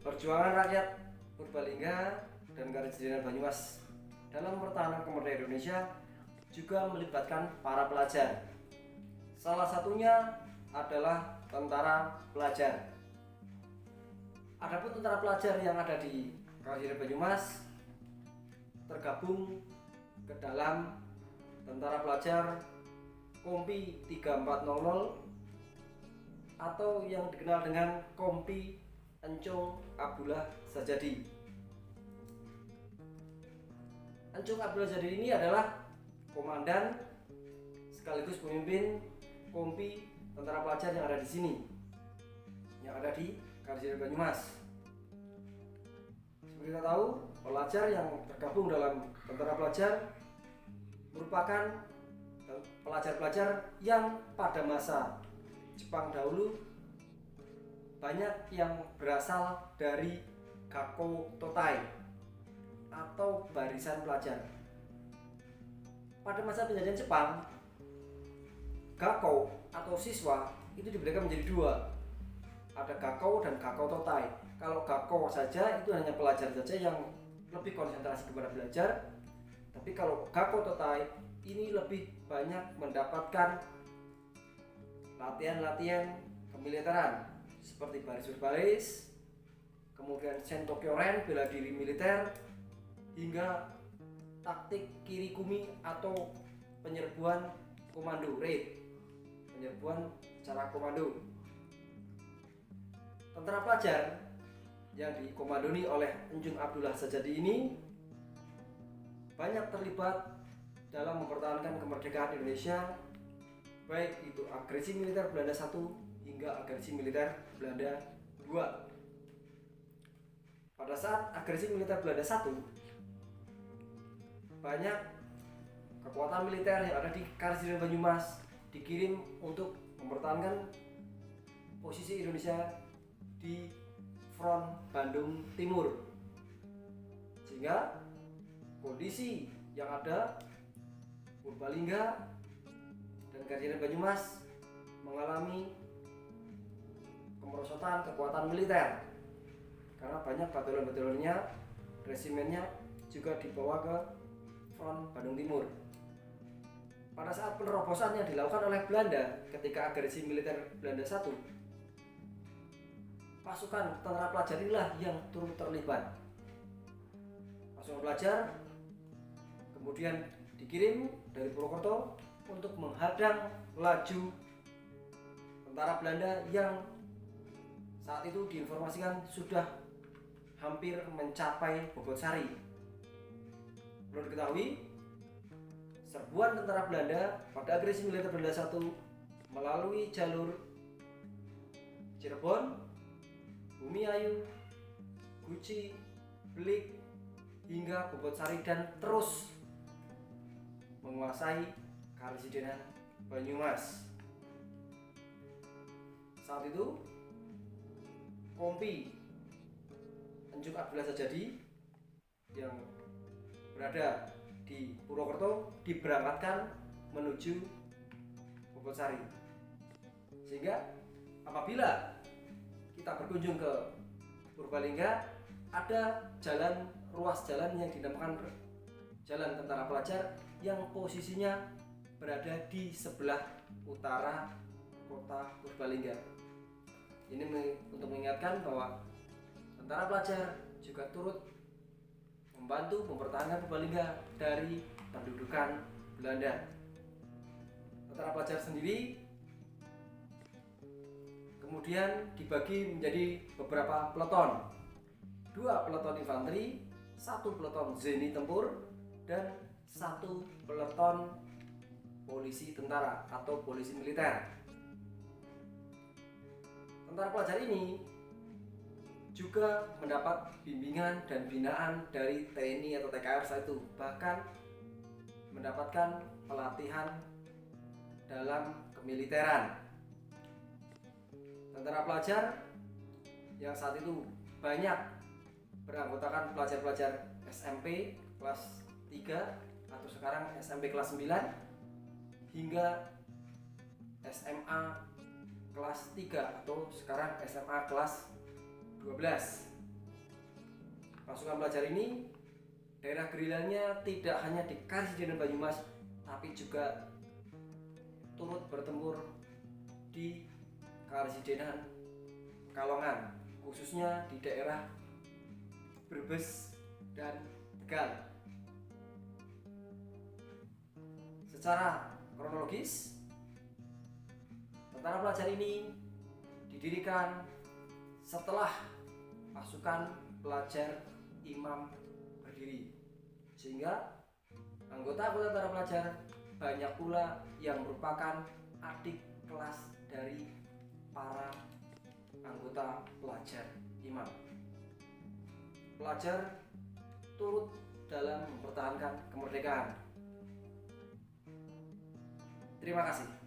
Perjuangan rakyat Purbalingga dan Karesidenan Banyumas dalam pertahanan kemerdekaan Indonesia juga melibatkan para pelajar. Salah satunya adalah tentara pelajar. Adapun tentara pelajar yang ada di Karesidenan Banyumas tergabung ke dalam tentara pelajar Kompi 3400 atau yang dikenal dengan Kompi Encung Abdullah Sajadi. Encung Abdullah Sajadi ini adalah komandan sekaligus pemimpin Kompi tentara pelajar yang ada di sini, yang ada di Karesidenan Banyumas. Seperti kita tahu, pelajar yang tergabung dalam tentara pelajar merupakan pelajar-pelajar yang pada masa Jepang dahulu banyak yang berasal dari Gakko Totai atau barisan pelajar. Pada masa penjajahan Jepang, Gakko atau siswa itu dibedakan menjadi dua. Ada Gakko dan Gakko Totai. Kalau Gakko saja itu hanya pelajar saja yang lebih konsentrasi kepada belajar. Tapi kalau Gakko Totai ini lebih banyak mendapatkan latihan-latihan kemiliteran seperti baris-baris, kemudian Sentokyo-ren, bela diri militer, hingga taktik kirikumi atau penyerbuan komando raid, penyerbuan secara komando. Tentara pelajar yang dikomandoni oleh Encung Abdullah Sajadi ini banyak terlibat dalam mempertahankan kemerdekaan Indonesia, baik itu agresi militer Belanda 1 hingga agresi militer Belanda 2. Pada saat agresi militer Belanda 1, banyak kekuatan militer yang ada di Karesidenan Banyumas dikirim untuk mempertahankan posisi Indonesia di front Bandung Timur, sehingga kondisi yang ada Purbalingga dan Karesidenan Banyumas mengalami kemerosotan kekuatan militer karena banyak batalion-batalionnya, resimennya juga dibawa ke front Bandung Timur. Pada saat penerobosan yang dilakukan oleh Belanda ketika agresi militer Belanda 1, pasukan tentara pelajar inilah yang turut terlibat. Pasukan pelajar kemudian dikirim dari Purwokerto untuk menghadang laju tentara Belanda yang saat itu diinformasikan sudah hampir mencapai Bobotsari. Perlu diketahui, serbuan tentara Belanda pada agresi militer Belanda 1 melalui jalur Cirebon, Bumiayu, Guci, Belik, hingga Bobotsari dan terus menguasai Karesidenan Banyumas. Saat itu Kompi Encung Abdullah Sajadi yang berada di Purwokerto diberangkatkan menuju Bobotsari, sehingga apabila kita berkunjung ke Purbalingga, ada ruas jalan yang dinamakan Jalan Tentara Pelajar yang posisinya berada di sebelah utara kota Purbalingga. Ini untuk mengingatkan bahwa tentara pelajar juga turut membantu mempertahankan Purbalingga dari pendudukan Belanda. Tentara pelajar sendiri kemudian dibagi menjadi beberapa peleton. 2 peleton infanteri, 1 peleton zeni tempur, dan 1 peleton polisi tentara atau polisi militer. Tentara pelajar ini juga mendapat bimbingan dan binaan dari TNI atau TKR saat itu, bahkan mendapatkan pelatihan dalam kemiliteran. Tentara pelajar yang saat itu banyak beranggotakan pelajar-pelajar SMP kelas 3 atau sekarang SMP kelas 9 hingga SMA kelas 3 atau sekarang SMA kelas 12. Pasukan pelajar ini daerah gerilanya tidak hanya di Karesidenan Banyumas, tapi juga turut bertempur di Karesidenan Pekalongan, khususnya di daerah Brebes dan Tegal. Secara kronologis, tentara pelajar ini didirikan setelah pasukan pelajar Imam berdiri, sehingga anggota-anggota tentara pelajar banyak pula yang merupakan adik kelas dari para anggota pelajar Imam. Pelajar turut dalam mempertahankan kemerdekaan. Terima kasih.